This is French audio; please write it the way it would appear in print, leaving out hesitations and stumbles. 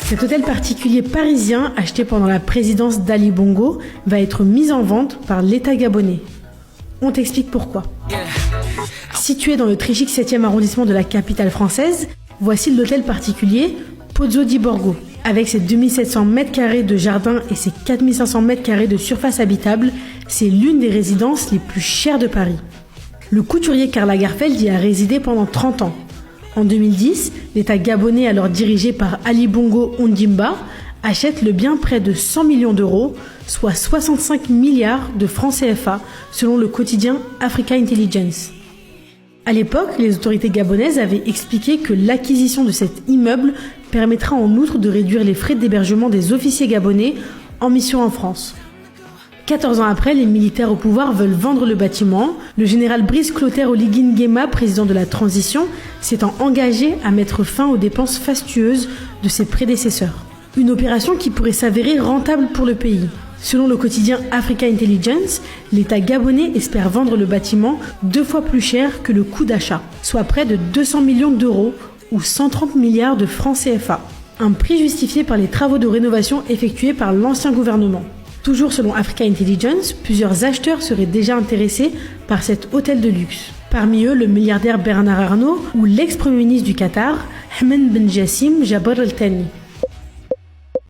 Cet hôtel particulier parisien, acheté pendant la présidence d'Ali Bongo, va être mis en vente par l'État gabonais. On t'explique pourquoi. Situé dans le très chic 7e arrondissement de la capitale française, voici l'hôtel particulier Pozzo di Borgo. Avec ses 2700 m² de jardin et ses 4500 m² de surface habitable, c'est l'une des résidences les plus chères de Paris. Le couturier Karl Lagerfeld y a résidé pendant 30 ans. En 2010, l'État gabonais, alors dirigé par Ali Bongo Ondimba, achète le bien près de 100 millions d'euros, soit 65 milliards de francs CFA, selon le quotidien Africa Intelligence. À l'époque, les autorités gabonaises avaient expliqué que l'acquisition de cet immeuble permettra en outre de réduire les frais d'hébergement des officiers gabonais en mission en France. 14 ans après, les militaires au pouvoir veulent vendre le bâtiment. Le général Brice Clotaire Oligui Nguema, président de la transition, s'étant engagé à mettre fin aux dépenses fastueuses de ses prédécesseurs. Une opération qui pourrait s'avérer rentable pour le pays. Selon le quotidien Africa Intelligence, l'État gabonais espère vendre le bâtiment 2 fois plus cher que le coût d'achat, soit près de 200 millions d'euros ou 130 milliards de francs CFA. Un prix justifié par les travaux de rénovation effectués par l'ancien gouvernement. Toujours selon Africa Intelligence, plusieurs acheteurs seraient déjà intéressés par cet hôtel de luxe. Parmi eux, le milliardaire Bernard Arnault ou l'ex-premier ministre du Qatar, Ahmed Ben Jassim Jabr Al Thani.